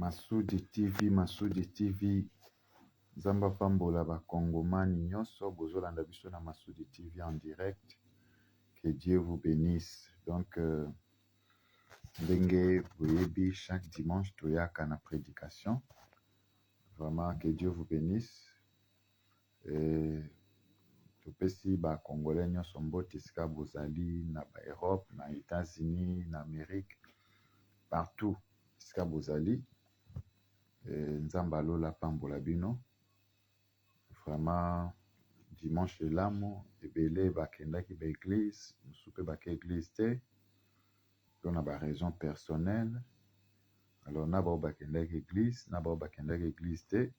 Masudi TV, Zamba Pambola ba Congomani nyonso bozolanda biso na Masudi TV en direct. Que Dieu vous bénisse. Donc ndenge boyebi chaque dimanche toyaka na prédication. Vraiment que Dieu vous bénisse. Topesi ba Congolais nyonso mbote sika bozali na ba Europe, na États-Unis, na Amérique, partout sika bozali. Nzamba lola pambola bino. Vraiment dimanche lamo ebele bakendaki ba église, musupe bake église te. On a ba raison personnelle. Alors na ba bakendaki église, na ba bakendaki église te.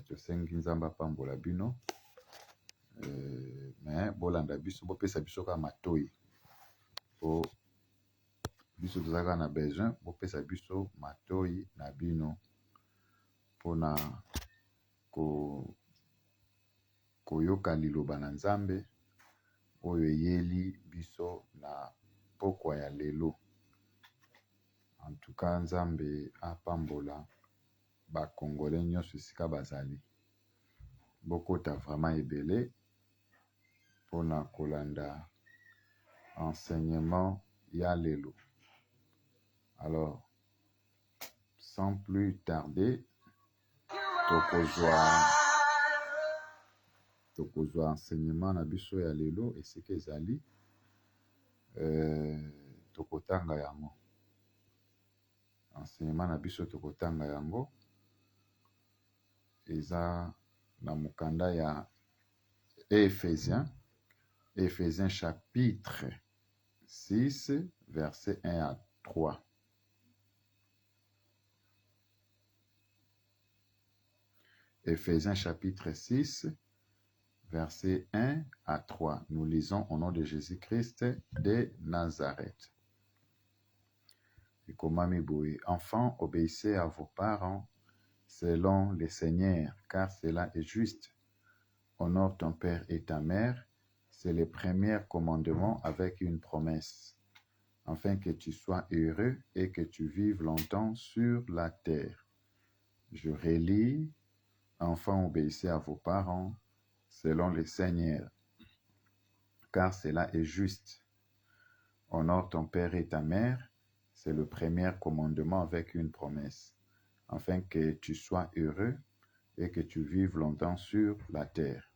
To sengi nzamba pambola bino. Mais bolanda biso bopesa biso ka matoyi. Po biso tozaka na besoin bopesa biso matoyi na bino pona koyoka liloba na Nzambe oyo yeli biso na pokwa ya lelo. En tout cas Nzambe apambola ba Congolais nyonso sika bazali. Bokota vraiment ebele pona kolanda enseignement ya lelo. Alors sans plus tarder, tokozwa enseignement na biso ya lelo esika ezali tokotanga yango. Enseignement na biso tokotanga yango eza na mukanda ya Éphésiens chapitre 6 verset 1 à 3. Éphésiens chapitre 6 verset 1 à 3. Nous lisons au nom de Jésus-Christ de Nazareth. Et comment m'ébouer? Enfants, obéissez à vos parents selon le Seigneur, car cela est juste. Honore ton père et ta mère, c'est le premier commandement avec une promesse, afin que tu sois heureux et que tu vives longtemps sur la terre. Je relis, enfants, obéissez à vos parents selon le Seigneur, car cela est juste. Honore ton père et ta mère, c'est le premier commandement avec une promesse, afin que tu sois heureux et que tu vives longtemps sur la terre.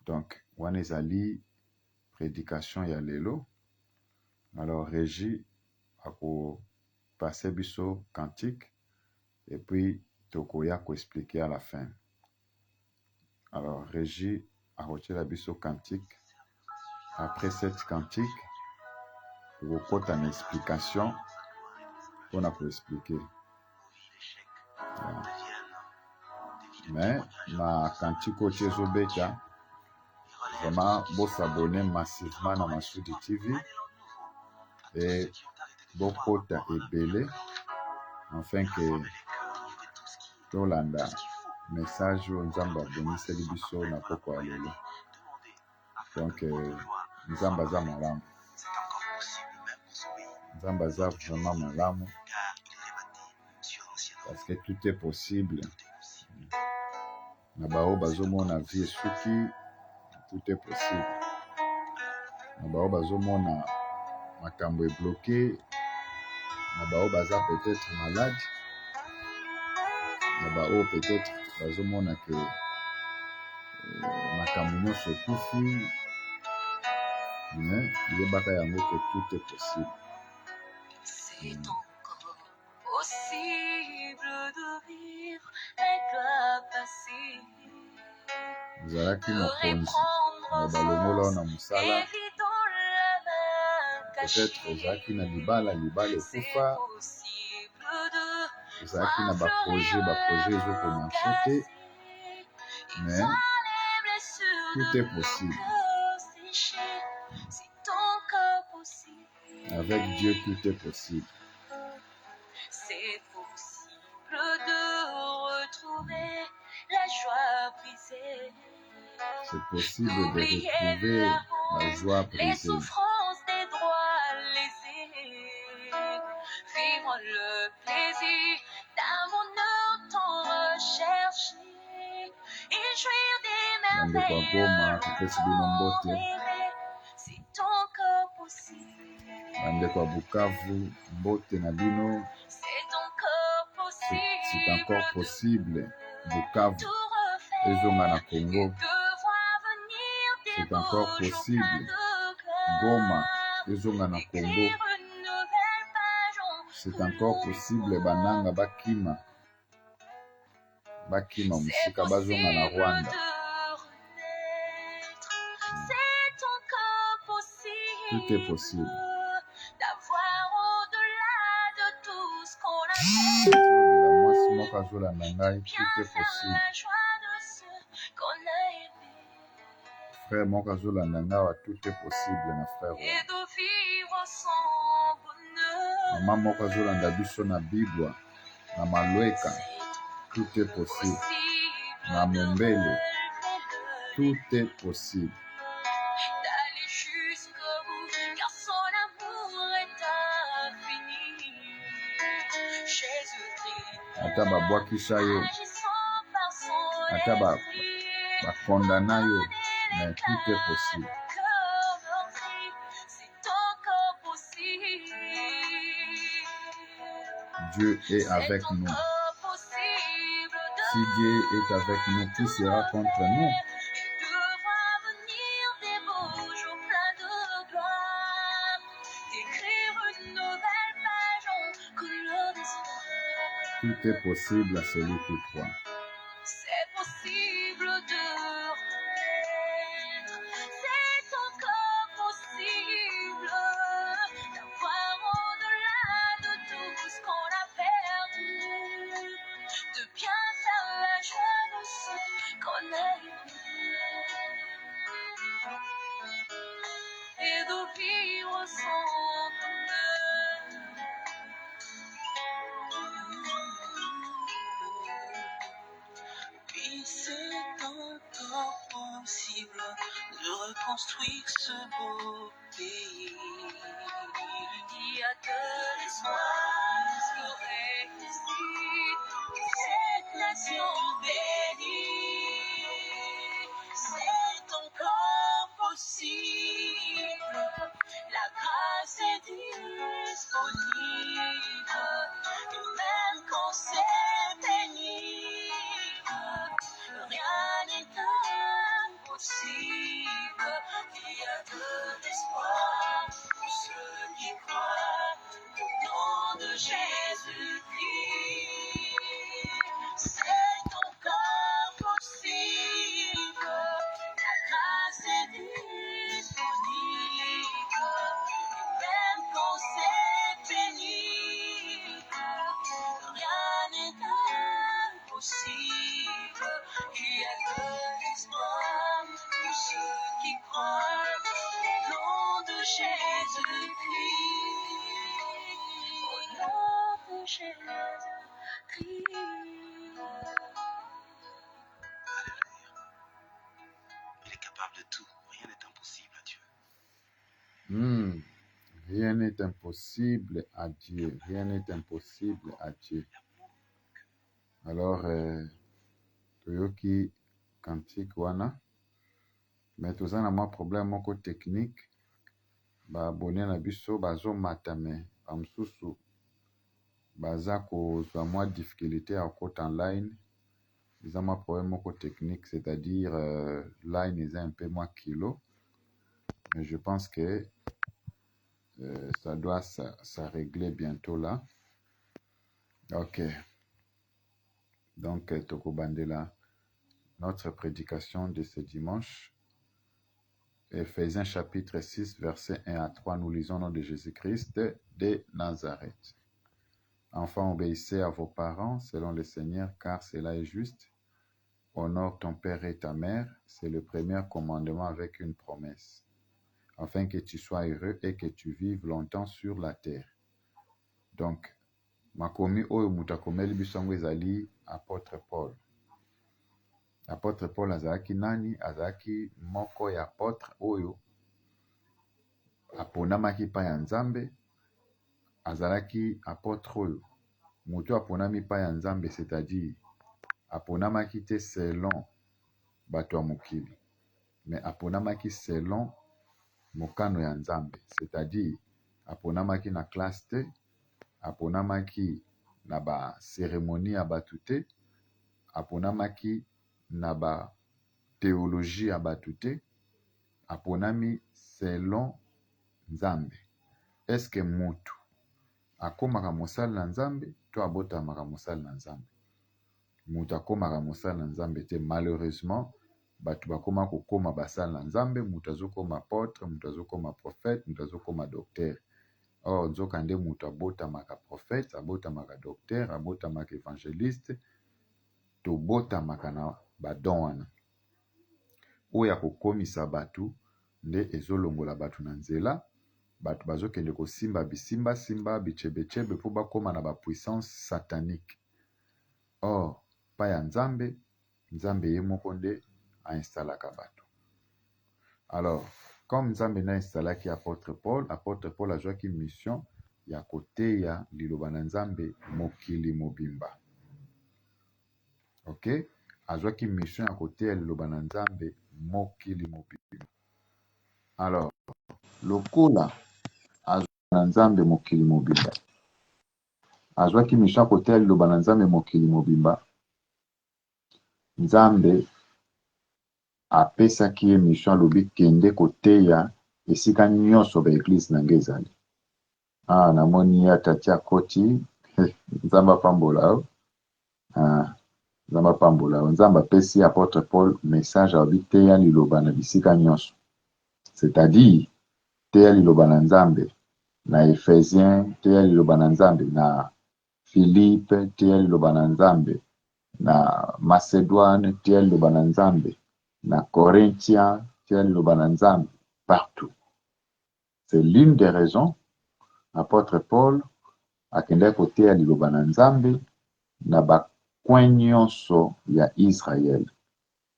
Donc, wanezali prédication ya lelo. Alors, Régie a passé biso cantique et puis tokoya ko expliquer à la fin. Alors, Régie a retiré la biso cantique. Après cette cantique, on va une explication qu'on a pour expliquer. Voilà. Mais ma cantique au Tchezobeta, vraiment, vous s'abonner massivement à Masudi TV et beaucoup et belé, afin que Tolanda message au Nzamba bonise libiso na poko alelo. Donc Nzamba za malamu. Nzamba za vraiment malamu. Parce que tout est possible. Nabao bazomona vie suki, tout est possible. Nabao bazomona makambo est bloqué. Nabao baza peut-être malade. Nabao peut-être bazomona que makambo nyonso ekufi. Mais yebaka yango que tout est possible. C'est encore possible de vivre et doit passer. Zalaki mokonzi na balongola na musala. Peut-être ozalaki na libala ekufa. Ozalaki na baprojet ezokomarche te. Mais tout est possible. Avec Dieu, tout est possible. C'est possible de retrouver la joie brisée. C'est possible de retrouver la joie brisée. Les souffrances des droits lésés. Vivre le plaisir d'un bonheur tant recherché et jouir des Bande kwa merveilles Goma, tupesi bino mbote. rêvées. C'est encore possible. Bande kwa Bukavu, mbote na bino. C'est encore possible. C'est encore possible. Bukavu, Tout refaire. ezonga na Congo. Et de voir venir des C'est encore beaux jours possible. pleins de gloire. Goma, ezonga na Congo. Écrire une nouvelle page en C'est encore possible. Bananga bakima. Bakima musika bazonga na Rwanda. C'est encore possible. Tout est possible. D'avoir au-delà de tout ce qu'on a fait. La mwasi moko azolanda ngai, Bien tout est faire possible. la joie de ceux qu'on a aimés. Frère moko azolanda ngai wa tout est possible na frère Et wana. de vivre sans bonheur. Mama moko azolanda biso na Bigwa, na Malweka, tout est possible. Na Mombele, tout est possible. D'aller jusqu'au bout, car son amour est infini. Jésus-Christ, Ata babwakisa yo, agissant par son ata esprit, bakondana yo, mais tout est possible. cœur meurtri, c'est encore possible. Dieu est avec C'est nous. encore possible de Si Dieu est avec nous, qui sera contre nous? et de voir venir des beaux jours pleins de gloire, d'écrire une nouvelle page en couleur d'espoir. Tout est possible à celui qui croit. C'est possible de renaître, c'est encore possible d'avoir au-delà de tout ce qu'on a perdu, de bien faire la joie de ceux qu'on a aimés et de vivre sans bonheur. Puis c'est encore possible de reconstruire ce beau pays. Il y a de l'espoir pour réussir cette nation bénie. C'est encore possible, la grâce est disponible, et même quand c'est pénible, rien n'est impossible. Il y a de l'espoir pour ceux qui croient au nom de Jésus-Christ. C'est encore possible, la grâce est disponible, et même quand c'est pénible, rien n'est impossible. Il y a de l'espoir pour ceux qui croient au nom de Jésus-Christ. Au nom de Jésus-Christ. Il est capable de tout. Rien n'est impossible à Dieu. Rien n'est impossible à Dieu. Rien n'est impossible à Dieu. Alors, toyoki kantique wana, mais toza na mwa problème moko technique. Baabone na biso bazomata me bamosusu baza kozwa mwa difficulté ya kokota en ligne. Eza mwa problème moko technique, c'est-à-dire line eza un peu moins kilo. Mais je pense que ça doit se régler bientôt là. Ok. Donc, Toko Bandela, notre prédication de ce dimanche, Éphésiens chapitre 6, versets 1 à 3, nous lisons au nom de Jésus-Christ de Nazareth. Enfants, obéissez à vos parents selon le Seigneur, car cela est juste. Honore ton père et ta mère, c'est le premier commandement avec une promesse, afin que tu sois heureux et que tu vives longtemps sur la terre. Donc, makomi oyo mutakomeli bisongo ezali apôtre Paul. Apôtre Paul azalaki nani? Azalaki moko ya apôtre oyo aponamaki pa ya Nzambe, azalaki apôtre oyo moto aponami pa ya Nzambe, c'est-à-dire aponamaki te selon bato ya mokili, mais aponamaki selon mokano ya Nzambe, c'est-à-dire aponamaki na classe te, aponamaki na ba cérémonie ya batu te, aponamaki na ba théologie ya batu te, aponami selon Nzambe. Est-ce que mutu akomaka mosali na Nzambe to abotamaka mosali na Nzambe? Mutu akomaka mosali na Nzambe te. Malheureusement batu bakoma kokoma basali na Nzambe, mutu azokoma apôtre, mutu azokoma prophète, mutu azokoma docteur. Or nzoka nde mutu abotamaka prophète, abotamaka docteur, abotamaka évangéliste, tobotamaka na badon wana oyo akokomisa batu nde ezolongola batu na nzela. Batu bazokende kosimba bisimba bichebechebe po bakoma na bapuissance satanique. Or pa ya Nzambe, Nzambe ye moko nde ainstallaka batu. Alors comme Nzambe na installaki apôtre Paul azwaki mission ya koteya liloba na Nzambe mokili mobimba. Ok, azwaki mission ya koteya liloba na Nzambe mokili mobimba. Alors lokola na Nzambe mokili mobimba, azwaki mission ya koteya liloba na Nzambe mokili mobimba, Nzambe apesaki ye mission alobi kende koteya esika nyonso ba église na nge ezali. Namoni ya tati akoti Nzambe apambola o. Nzambe apambola o. Nzambe apesi apôtre Paul message alobi teya liloba na bisika nyonso, c'est-à-dire teya liloba na Nzambe na Ephésiens, teya liloba na Nzambe na Philippe, teya liloba na Nzambe na Macédoine, teya liloba na Nzambe na Corinthiens, teya liloba na Nzambe partout. C'est l'une des raisons apôtre Paul akendaki koteya liloba na Nzambe na bakwen nyonso ya Israël.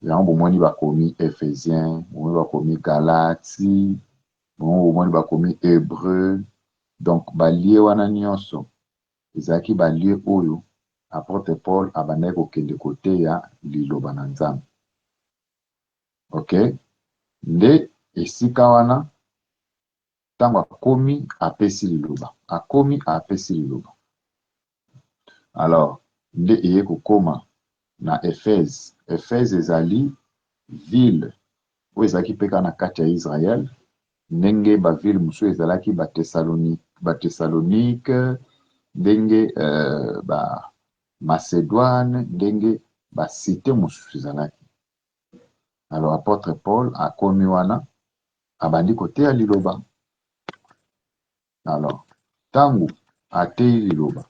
Yango bomoni bakomi Ephésiens, bomoni bakomi Galati, bomoni bakomi Hébreu. Donc balie wana nyonso ezalaki balie oyo apôtre Paul abandaki kokende koteya liloba na Nzambe. Ok, nde esika wana ntango akomi apesi liloba. Alors nde eye kokoma na Éphèse. Éphèse ezali ville oyo ezalaki peka na kati ya Israël, ndenge baville mosusu ezalaki Thessalonique, ndenge Macédoine, ndenge basite mosusu ezalaki. Alors apôtre Paul akomi wana abandi koteya liloba. Alors tango ateyi liloba,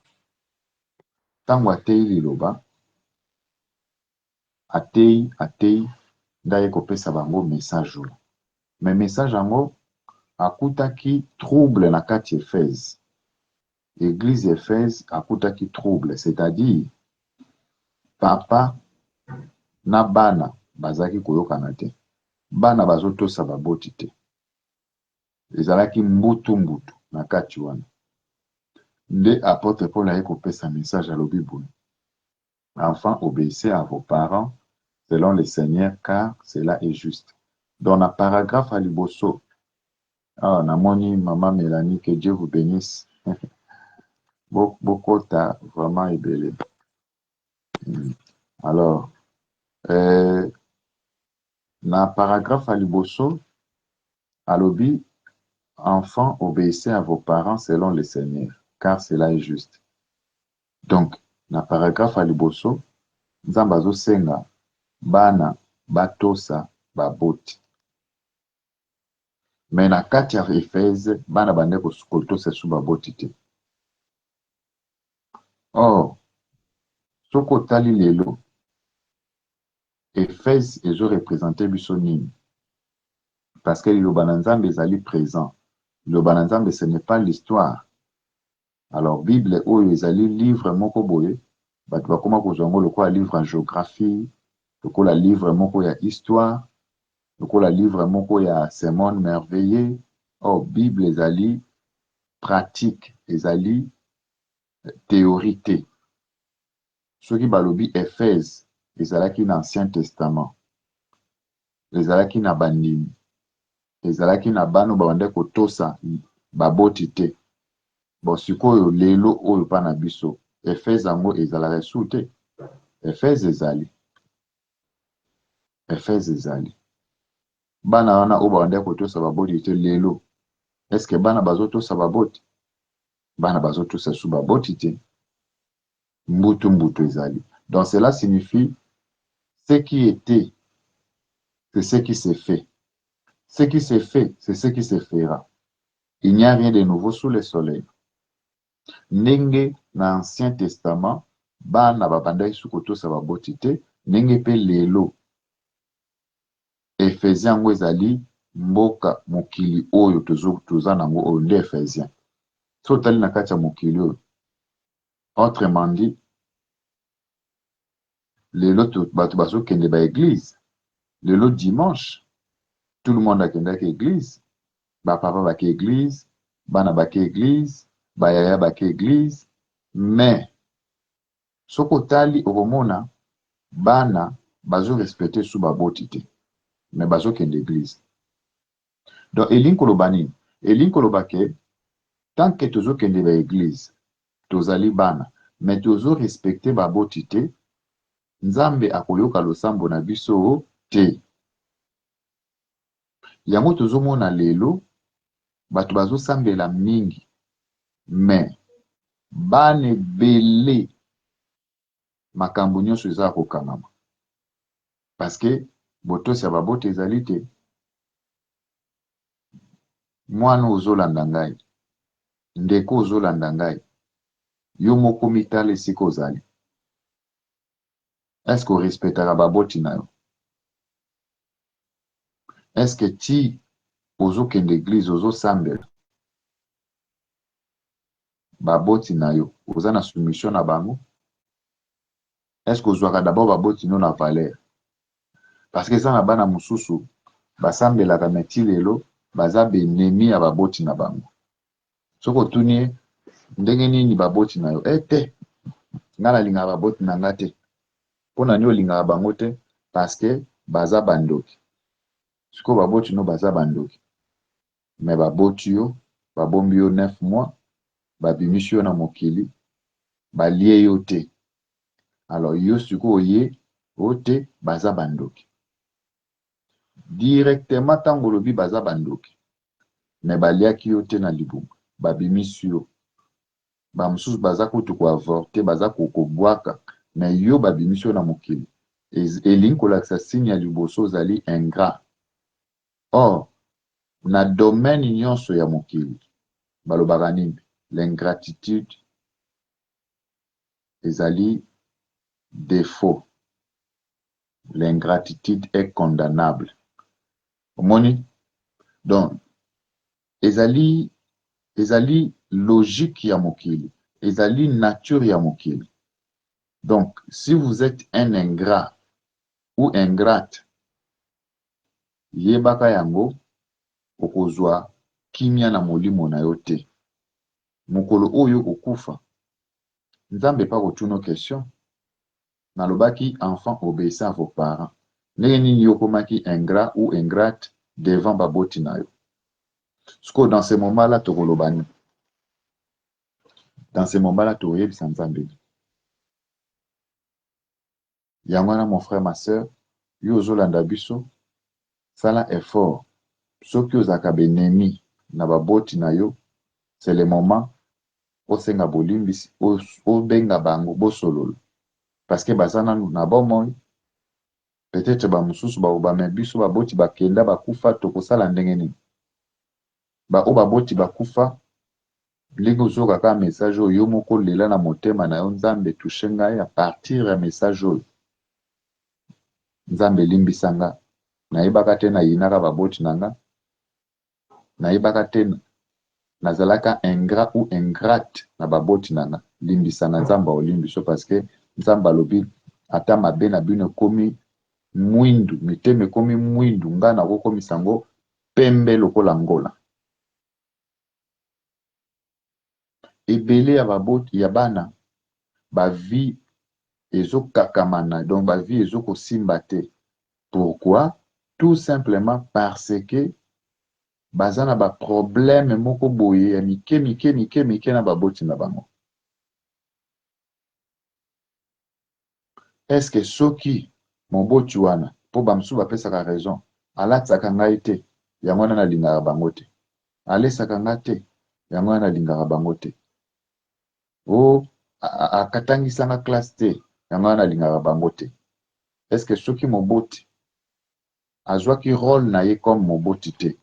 ateyi ndaye kopesa bango message oyo. Mais message yango akutaki trouble na kati Éphèse. Église Éphèse akutaki trouble, c'est-à-dire papa na bana bazaki koyokana te. Bana bazotosa baboti te. Ezalaki mbutu na kati wana. Nde apôtre Paul aye kopesa message alobi boye. Enfants, obéissez à vos parents selon le Seigneur, car cela est juste. Dans la paragraphe à liboso, namoni maman Mélanie, que Dieu vous bénisse. Beaucoup t'as vraiment ébélé. Alors, na paragraphe à liboso, alobi, enfants, obéissez à vos parents selon le Seigneur, car cela est juste. Donc, na paragraphe à liboso, Nzambe azosenga bana batosa baboti. Mais na kati ya Éphèse, bana bande kotosa su baboti te. Or, soko tali lelo, Éphèse ezo représenter biso nini? Parce que liloba na Nzambe ezali présent. Liloba na Nzambe, ce n'est pas l'histoire. Alors, Bible oyo ezali livre moko boye, bato bakoma kozwa ngo lokola livre en géographie, lokola livre moko ya histoire, lokola livre moko ya sermon merveilleux. Or, Bible ezali pratique ezali théorie te. Soki balobi Éphèse ezalaki na Ancien Testament, ezalaki na bandimi, ezalaki na bano babande kotosa baboti te. Bon, sikoyo lelo oyo pa na biso, Éphèse yango ezalaka esu te. Éphèse ezali. Éphèse ezali. Bana wana oyo babande kotosa baboti te lelo, est-ce que bana bazotosa baboti? Bana bazotosa su baboti te. Mbutu ezali. Donc cela signifie ce qui était, c'est ce qui s'est fait. Ce qui s'est fait, c'est ce qui se fera. Il n'y a rien de nouveau sous le soleil. Ndenge na Ancien Testament, bana babandaki su kotosa baboti te, ndenge pe lelo. Ephésien yango ezali mboka mokili oyo toza nango oyo nde Ephésien. So tali na kati ya mokili oyo. Autrement dit, lelo bato bazokende ba église. Lelo dimanche, tout le monde akendaki église. Ba papa baki église, bana baki église, ba yaya baki église. Mais soko tali okomona bana bazo respecter sous baboti te. Mais bazo kende église. Donc elingi koloba nini? Elingi koloba ke tant que tozo kende ba église, tozali bana, mais tozo respecter baboti te, Nzambe akoyoka losambo na biso te. Yango tozomona lelo bato bazosambela mingi, mais bana ebele makambo nyonso eza kokangama. Parce que botosi ya baboti ezali te. Mwana ozolanda ngai, ndeko ozolanda ngai, yo moko mitala esika ozali. Est-ce que respectera baboti na yo? Est-ce que ti ozokende église ozosambela baboti na yo oza na soumission na bango? Est-ce que ozwaka d'abord baboti no na valeur? Parce que eza na bana mosusu basambelaka meti lelo baza benemi ya baboti na bango. Soki otuni ndenge nini baboti na yo? Te, nga nalingaka baboti na nga te. Mpona nini olingaka bango te? Parce que baza bandoki. Sikoyo baboti no baza bandoki. Mais baboti yo, babombi yo 9 mois, babimisi yo na mokili, balie yo te. Alors yo sikoyo ye, ote baza bandoki. Directement tango lobi baza bandoki. Mais baliaki yo te na libumba, babimisi yo. Bamususu baza kutu ko avorter, baza kokobwaka, mais yo babimisi yo na mokili. Elingi kolakisa signe ya liboso ozali ingrat. Or, na domaine nyonso ya mokili, balobaka nini? L'ingratitude ezali défaut. L'ingratitude est condamnable. Omoni? Donc, ezali logique ya mokili, ezali nature ya mokili. Donc, si vous êtes un ingrat ou ingrate, yebaka yango okozwa kimia na molimo na yo te. Mokolo oyo okufa, Nzambe pa kotuna question. Nalobaki enfant obéissez à vos parents. Ndenge nini yokomaki ingrat ou ingrate devant baboti na yo? Siko dans ce moment-là tokolobani. Dans ce moment-là toyebisa Nzambe. Yango na mon frère ma sœur, yo ozolanda biso, sala effort. Soki ozaka benemi na baboti na yo, c'est le moment osenga bolimbisi, obenga bango bosololo. Parce que bazana na bomoi, peut-être ba mususu ba biso baboti bakenda bakufa tokosala ndenge nini. Ba o baboti bakufa, ndenge ozokaka message oyo moko lela na motema na yo, Nzambe touche ngai à partir ya message oyo. Nzambe limbisanga, nayebaka te na yinaka baboti nanga, nayebaka te nazalaka ingrat ou ingrate na baboti nanga, limbisa na Nzamba olimbiso parce que Nzamba lobi ata mabe na bino komi mwindu, miteme komi mwindu, nga na kokomisa ngo pembe lokola ngola. ebele ya baboti ya bana vie ezokakamana, donc vie ezokosimba te. Pourquoi? Tout simplement parce que baza na baproblème moko boye ya mike na baboti na bango. Est-ce que soki moboti wana po bamsu bapesaka raison alatisaka ngai te yango wana nalingaka bango te, alesaka nga te yango wana nalingaka bango te, o akatangisanga classe te yango wana nalingaka bango te? Est-ce que soki moboti azwaki rôle na ye comme moboti te,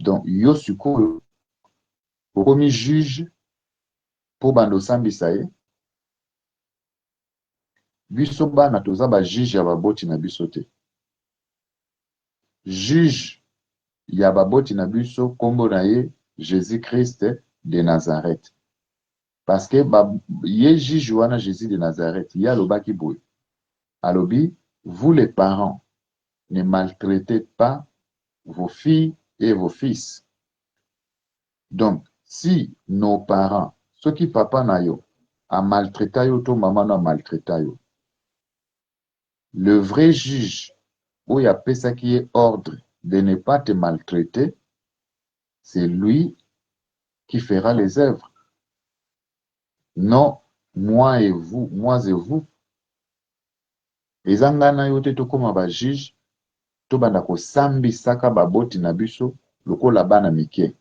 donc yo sikoyo okomi juge po bando osambisa ye? Biso bana toza ba juge ya baboti na biso te. Juge ya baboti na biso kombo na ye Jésus-Christ de Nazareth. Parce que ye juge wana Jésus de Nazareth, ye alobaki boye. Alobi, vous les parents, ne maltraitez pas vos filles et vos fils. Donc, si nos parents, ceux qui papa na yo, a maltraité yo, to maman na maltraité yo, le vrai juge, où il y a ça qui est ordre de ne pas te maltraiter, c'est lui qui fera les œuvres. Non, moi et vous, moi et vous. Ezangana yo te tokoma ba juge, to banda ko sambisaka baboti na biso lokola bana mike.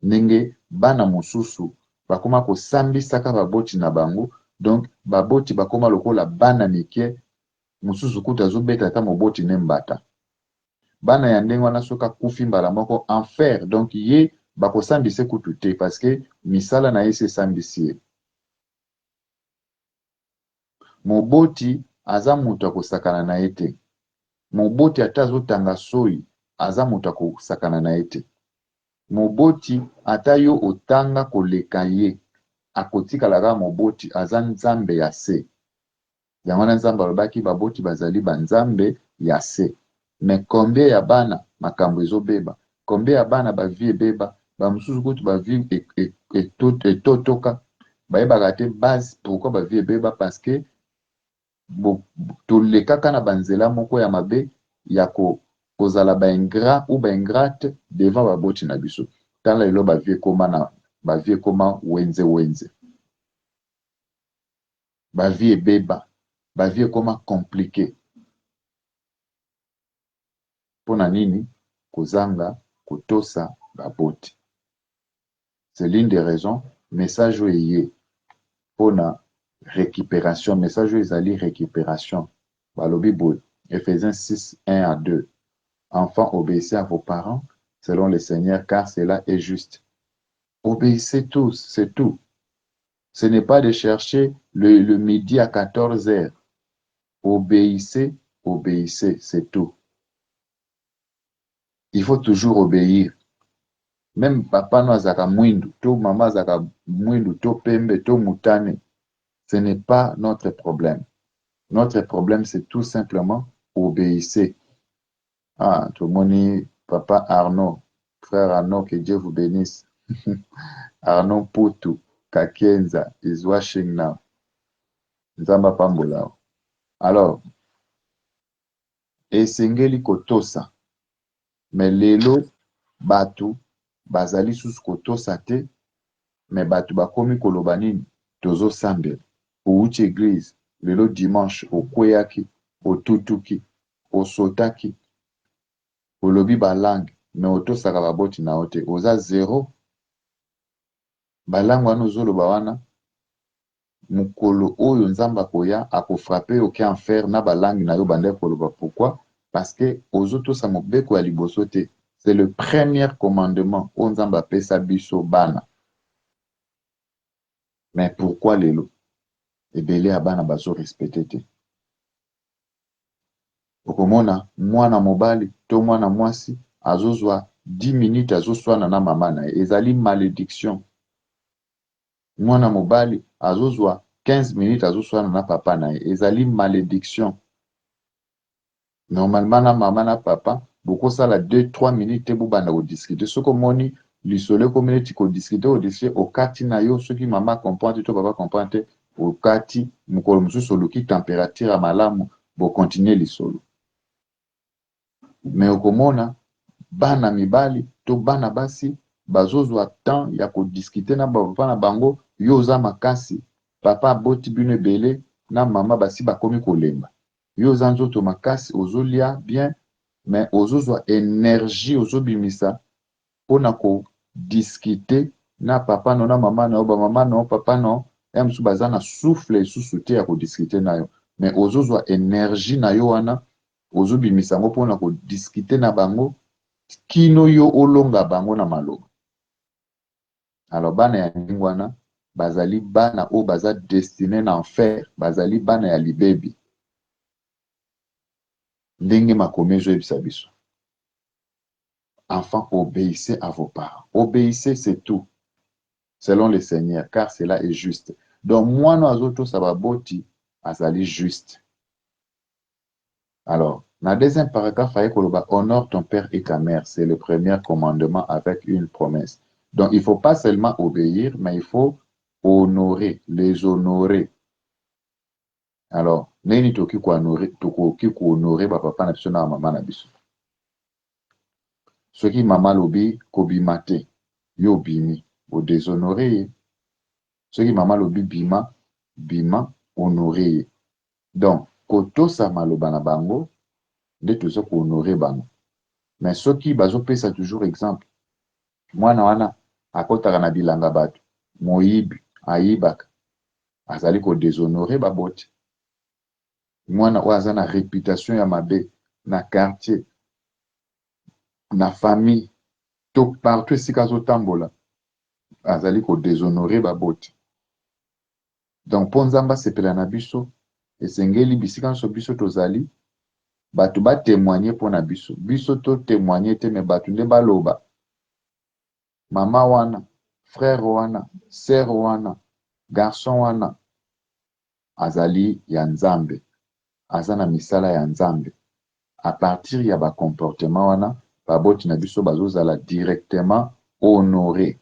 Ndenge bana mosusu bakoma ko sambisaka baboti na bango, donc baboti bakoma lokola bana mike, mosusu kuta azobeta ata moboti ne mbata. Bana ya ndenge wana soka kufi mbala moko enfer, donc ye bakosambise kutu te parce que misala na ye se sambisi ye. Moboti aza mutu akosakana na ye te. Moboti ata azotanga soyi aza mutu akosakana na ye te. Moboti ata yo otanga koleka ye akotikala kaka moboti, aza nzambe ya se. Yango wana nzambe alobaki baboti bazali banzambe ya se. Mais combien ya bana makambo ezobeba, combien ya bana bavie ebeba, bamosusu kutu bavie etotoka, bayebaka te base pourquoi bavie ebeba, parce que tolekaka na banzela moko ya mabe ya kozala baingrat ou baingrate devant baboti na biso. Tala lelo bavie koma wenze. Bavie ebeba, bavie koma compliqué. Pona nini? Kozanga kotosa baboti. C'est l'une des raisons. Message oye pona récupération. Message ezali récupération. Balobi boy. Ephésiens 6, 1 à 2. Enfants, obéissez à vos parents selon le Seigneur, car cela est juste. Obéissez tous, c'est tout. Ce n'est pas de chercher le midi à 14 h. Obéissez, c'est tout. Il faut toujours obéir. Même papa no azaka mwindu, to mama azaka mwindu, to pembe, to mutane. Ce n'est pas notre problème. Notre problème, c'est tout simplement obéissez. Ah, tout le monde, papa Arnaud, frère Arnaud, que Dieu vous bénisse. Arnaud Poutou, Kakenza, is watching now. Nzamba Pambola. Alors, esengeli kotosa. Mais lelo, batu, bazali sous kotosa te, mais batu bakomi koloba nini, tozo sambel. Ouchi église, lelo dimanche, okweyaki, otutuki, osotaki, olobi balangue, mais otosaka baboti na ote, oza zéro. Balangue wana ozoloba wana, mukolo oyo nzamba koya, akofrape oke enfer na balangue na yo bande koloba. Pourquoi? Parce que ozotosa mobeko ya liboso te. C'est le premier commandement o nzamba pesa biso bana. Mais pourquoi lelo? Ebele ya bana bazo respecte te. Okomona mwana mobali to mwana mwasi azozwa 10 minutes azoswana na mama na ye, ezali malédiction. Mwana mobali azozwa 15 minutes azoswana na papa na ye, ezali malédiction. Normalement na mama na papa bokosala 2-3 minutes te bobanda kodiscute. Soko moni lisolo comme neti ko discuter au kati na yo soki mama comprend to papa comprend te au kati mukolo mususu oluki température ya malamu bo continuer lisolo. Mais okomona bana mibali to bana basi bazozwa temps ya kodiscute na papa na bango, yo oza makasi papa aboti bino ebele na mama basi bakomi kolemba, yo oza nzoto makasi ozolia bien mais ozozwa énergie ozobimisa mpona kodiscute na papa no na mama no bamama no papa no ya mosusu baza na souffle esusu te ya kodiscute na yo, mais ozozwa énergie na yo wana ozobimisa yango mpona kodiscute na bango kino yo olonga bango na maloba. Alors bana ya ndenge wana bazali bana oyo baza destiné na enfer, bazali bana ya libebi ndenge makomi ezoyebisa biso. Enfants, obéissez à vos parents. Obéissez, c'est tout, selon le Seigneur, car cela est juste. Donc moi no azoto sababoti azali juste. Alors na deuxième paragraphe, honore ton père et ta mère, c'est le premier commandement avec une promesse. Donc il ne faut pas seulement obéir, mais il faut honorer, les honorer. Alors neni toki ko honorer ba papa na biso na mama na biso. Soki mama lobi kobima te, yo bimi o déshonorer ye. Soki mama lobi bima, bima honorer ye. Donc kotosa maloba na bango nde toza ko honorer bango. Mais soki bazopesa toujours exemple, mwana wana akotaka na bilanga bato, moyibi ayibaka, azali ko déshonorer baboti. Mwana oyo aza na réputation ya mabe na quartier, na famille, to partout esika azotambola, azali ko déshonorer baboti. Donc mpo Nzambe asepela na biso, esengeli bisika nyonso biso tozali, bato ba témoigner mpona biso. Biso to témoigner te, mais bato nde baloba. Mama wana, frère wana, sœur wana, garçon wana, azali ya Nzambe, aza na misala ya Nzambe. À partir ya ba comportement wana, baboti na biso bazozala directement honoré.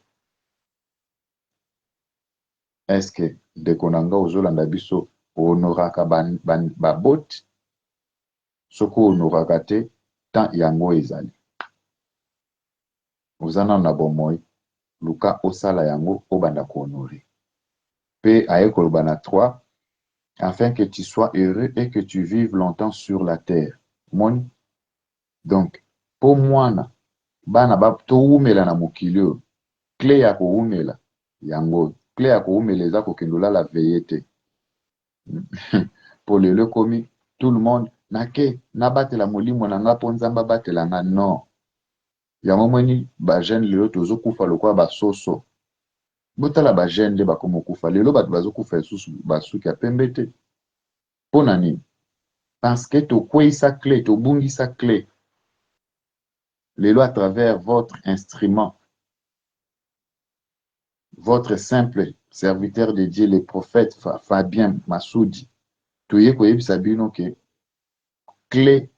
Est-ce que ndeko na nga ozolanda biso honoraka baboti? Soko honoraka te, tant yango ezali. Ozana na bomoi, luka osala yango obanda ko honorer. Pe ayekoloba na 3, afin que tu sois heureux et que tu vives longtemps sur la terre. Moni. Donc, po mwana, bana ba to umela na mokili oyo, clé ya ko umela yango, clé ya ko umela eza ko kendola la veillete. Pour le komi, tout le monde nake nabatela molimo na nga po Nzambe batela nga, non. Yango moni ba jeune lelo tozo kufa lokwa ba soso. Botala ba jeune de bakomo kufa lelo bato bazo kufa esusu basuki ya pembe te. Pona nini? Parce que to kwisa clé, to bungisa clé. Lelo à travers votre instrument, votre simple serviteur de Dieu, le prophète Fabien Massoudi, toye koyebisa bino ke clé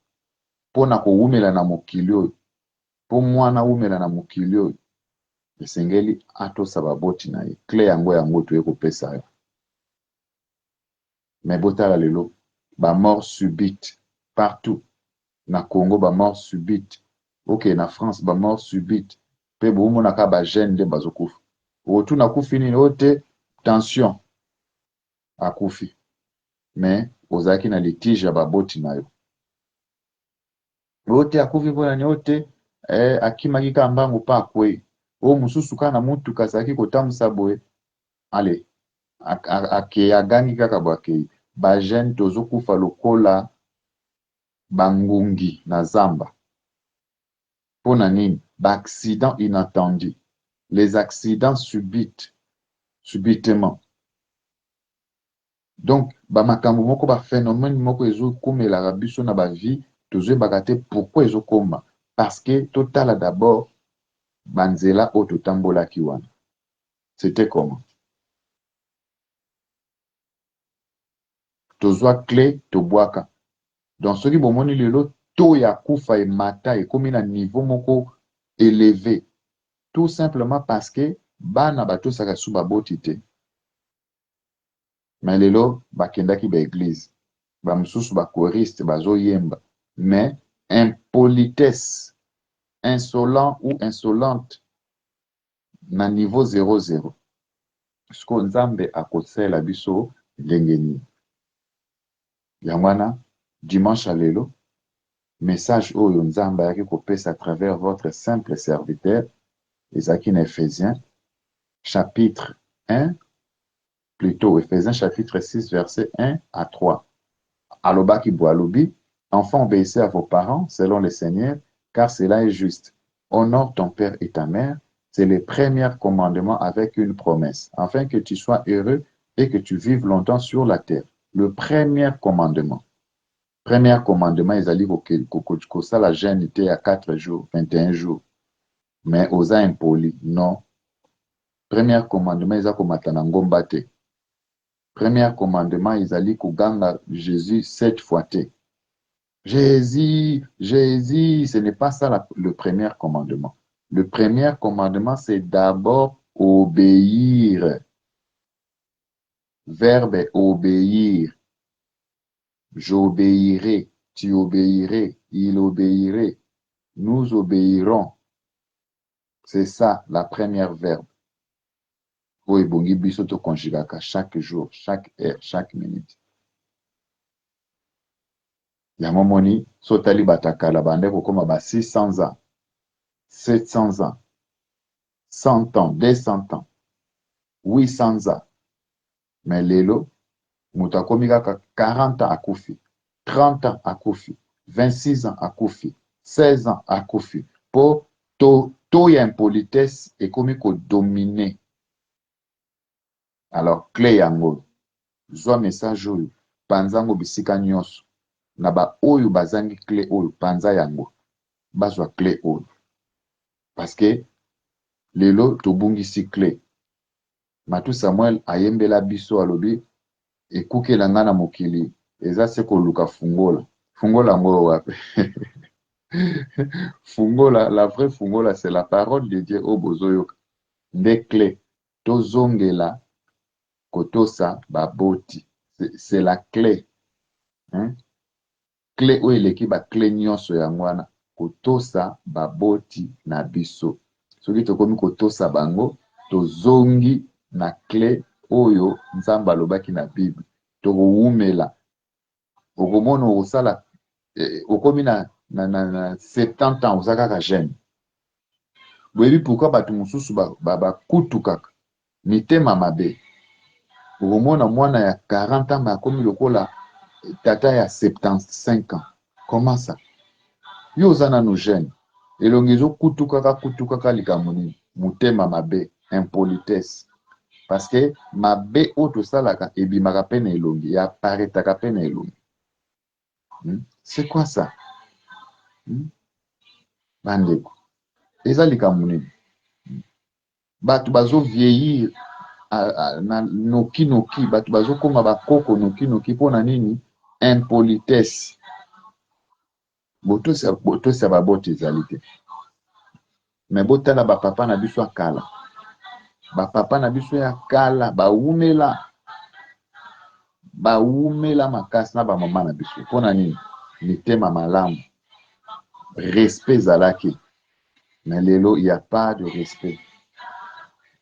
pona ko umela na mokili oyo, po mwana umela na mokili oyo, esengeli atosa baboti na ye. Clé yango toye kopesa yo. Mais botala lelo, ba mort subite partout. Na Congo ba mort subite. Ok, na France ba mort subite. Pe bomona ka ba jeune de bazokufa. Otu na kufi nini ote tension akufi. Mais ozaki na litige ya baboti na yo. Ote akufi pona ni ote akimaki ka mbangu pa kwe. O mususu kana mutu kasaki kotambusa boye. Allez, ake agangi kaka bwake. Ba jeune tozokufa lokola bangungi na zamba. Pona nini? Ba accident inattendu. Les accidents subitement. Donc, ba makambo moko ba phénomène moko ezo komela la biso na ba vie, tozo bagate pourquoi ezo koma? Parce que total d'abord banzela o totambola kiwana. C'était comment? Tozo clé to boaka. Donc ce qui bomoni lelo to ya kufa e mata e komi na niveau moko élevé. Tout simplement parce que bana batosaka su baboti te. Mais lelo bakendaki ba église. Ba mususu ba choriste bazoyemba. Mais impolitesse, insolent ou insolente na niveau 00. Siko nzambe akosela biso ndenge nini. Yango wana dimanche à lelo message oyo nzambe ayaki kopesa à travers votre simple serviteur ezalaki na Éphésiens chapitre 1, plutôt Éphésiens chapitre 6 verset 1 à 3. Alobaki boalobi, enfants, obéissez à vos parents selon le Seigneur, car cela est juste. Honore ton père et ta mère, c'est le premier commandement avec une promesse, afin que tu sois heureux et que tu vives longtemps sur la terre. Le premier commandement. Premier commandement, ils allaient que ça la jeûne était à 4 jours, 21 jours. Mais osa impoli, non. Premier commandement, ils allaient matana ngomba te. Premier commandement, ils allaient kuganga Jésus 7 fois te. Jésus, Jésus, ce n'est pas ça le premier commandement. Le premier commandement, c'est d'abord obéir. Verbe obéir. J'obéirai, tu obéirais, il obéirait, nous obéirons. C'est ça, la première verbe. Oui, bongi biso to conjugaka chaque jour, chaque heure, chaque minute. Yango moni, sotali batakala bande kokoma ba 600 ans, 700 ans, 100 ans, 200 ans, 800 ans. Mais lelo, mutakomi kaka 40 ans akufi, 30 ans akufi, 26 ans akufi, 16 ans akufi. Po to ya impolitesse ekomi ko dominer. Alors, clé yango, zwa message oyo, panzango bisika nyonso, na ba oyo bazangi clé oyo, panza yango, bazwa clé oyo. Parce que, lelo tobungisi clé. Matu Samuel ayembela biso alobi, ekuke la ngana mokili, eza se koluka fungola. Fungola ngo wape. Fungola, la vraie fungola, c'est la parole de Dieu au bozoyoka. Des clés, tozongela, kotosa baboti. C'est la clé. Hein? Clé ou eleki ba clé nyonso yangwana. Kotosa baboti na biso. Soki tokomi kotosa bango, tozongi na clé oyo nzamba lobaki na Bible. Tokoumela. Okomona osala okomi na 70 ans ozakaka jeune. Boyebi pourquoi batu mususu kutukaka mitema mabe. Okomona mwana ya 40 ans akomi lokola tata ya 75 ans. Comment ça? Yo ozana no jeune. Elongezo kutukaka likamuni mutema mabe, impolitesse. Parce que mabe oto salaka ebimaka pe na elongi, ya paretaka pe na elongi. C'est quoi ça? Bandeko. Eza likamuni. Batu bazo vieillir na noki, batu bazo koma bakoko noki pona nini? Impolitesse. Botosa baboti ezalite. Mais botala ba papa na biso akala. Ba papa na biso ya kala baumela makasi na ba mama na biso. Pona nini? Mitema malamu. Respect zalaki. Mais lelo, il n'y a pas de respect.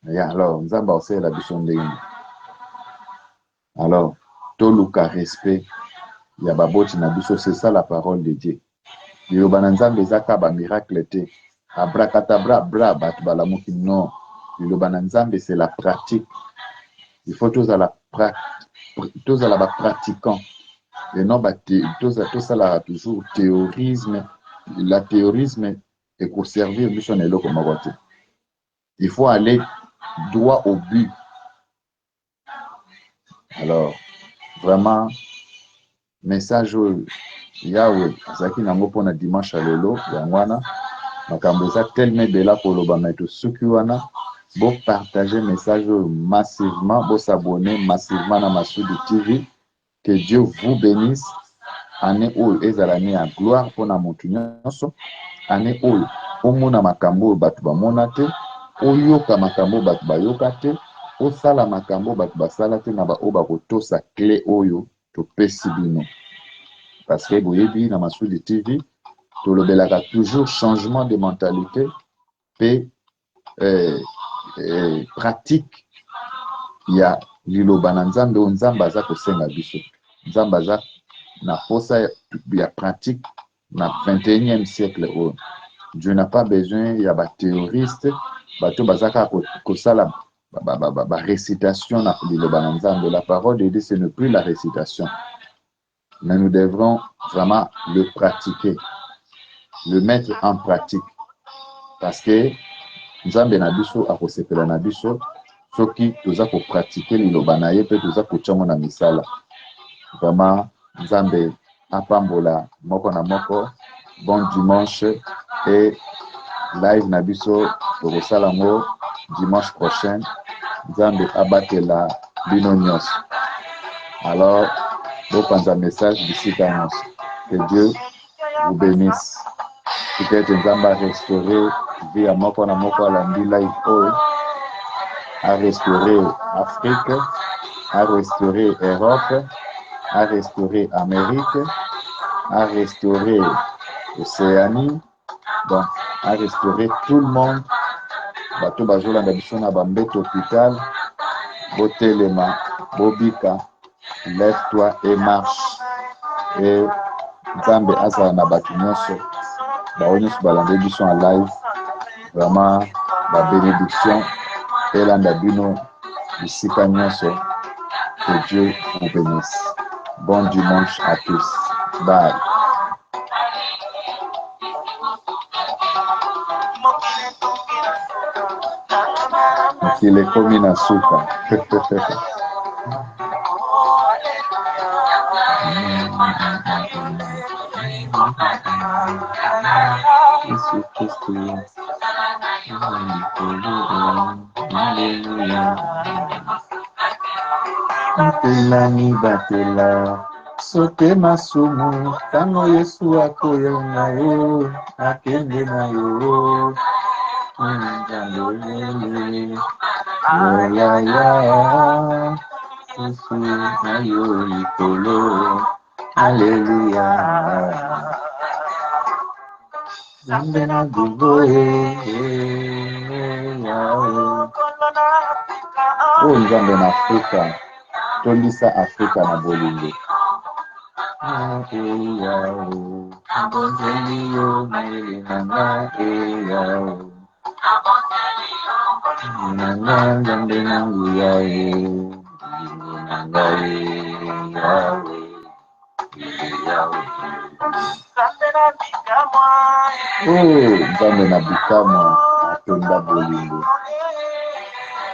Et alors, nzamba osela biso ndenge. Alors, toluka respect. Il y a baboti na biso, c'est ça la parole de Dieu. Yoba na nzambe ezaka ba miracle te. Abracadabra bra batu balamuki non. Yoba na nzambe c'est la pratique. Il faut tous à la pratiquant. Et non tous à la toujours théorisme. La théorisme est pour servir biso na eloko moko te. Il faut aller droit au but. Alors, vraiment, message Yahweh, zaki nango pona dimanche à lelo, yangwana, makambo eza tellement bela koloba meto suki wana, bo partager message massivement, bo s'abonner massivement na Masudi TV, que Dieu vous bénisse, année oyo ezala année ya gloire pona mutu nyonso, année oyo omona makambo batu bamona te, oyoka makambo bato bayoka te, osala makambo bato basala te na baoyo bakotosa clé oyo topesi bino. Parce que boyebi na Masudi TV tolobelaka toujours changement de mentalité pe pratique ya liloba na Nzambe oyo Nzambe aza kosenga biso. Nzambe aza na posa ya pratique na 21e siècle oyo. Dieu n'a pas besoin ya ba théoriste bato bazaka kosala ba récitation na liloba na Nzambe. La parole de Dieu ce n'est plus la récitation, mais nous devrons vraiment le pratiquer, le mettre en pratique, parce que Nzambe na biso akosepela na biso soki toza ko pratiquer liloba na ye pe toza kochango na misala. Vraiment Nzambe apambola moko na moko. Bon dimanche et live na biso tokosala ngo dimanche prochain. Nzambe abatela bino nyonso. Alors bopanza message d'ici à que Dieu vous bénisse. Peut-être Nzambe a restauré vie à moko na moko alandi live oyo, a restauré Afrique, a restauré Europe, a restauré Amérique, a restauré Océanie, donc a restauré tout le monde. Bato bazolanda biso na bambeto hôpital, botelema, bobika, lève-toi et marche. Et Nzambe azala na bato nyonso bao nyonso balanda biso en live. Vraiment la bénédiction elanda bino bisika nyonso. Que Dieu vous bénisse. Bon dimanche à tous. Bye. Mokili komi na suka. Yesu Kristo. Batela batela sote masumu tango Yesu akoya na yo akende na yo ya Yesu na yo likolo. Hallelujah. Nzambe na guboye o Nzambe na Afrika tondisa Afrika na bolingo. Abonzeliyo maele nanga eyao nanga Nzambe nangu yae nanga yawe Nzambe na bikamwa atonda bolingo.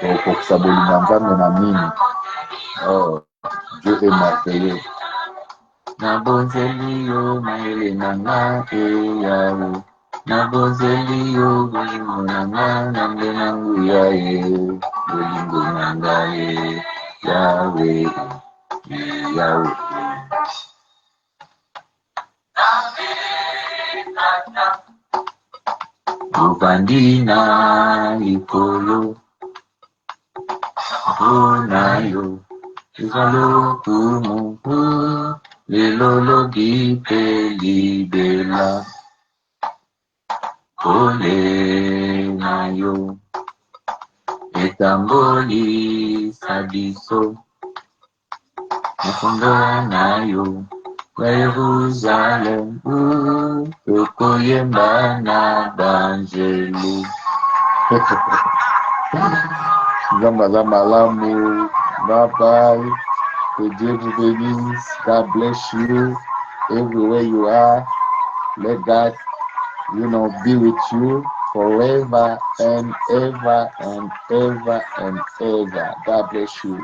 Okokisa bolingo Nzambe na nini? Oh, Dieu est merveilleux. Nabonzeliyo maele nanga eyao nabonzeliyo bolingo nanga Nzambe nangu yae bolingo nanga yawe yawe. Uvandi na likolo unayo izalo kumuhu lilolo gipe libela ole nayo etamboli sabiso makondo nayo Yerusalem tokoyemba na banjelu. Zamba malamu. Bye bye. Que Dieu vous bénisse. God bless you everywhere you are. Let God, be with you forever and ever and ever and ever. God bless you.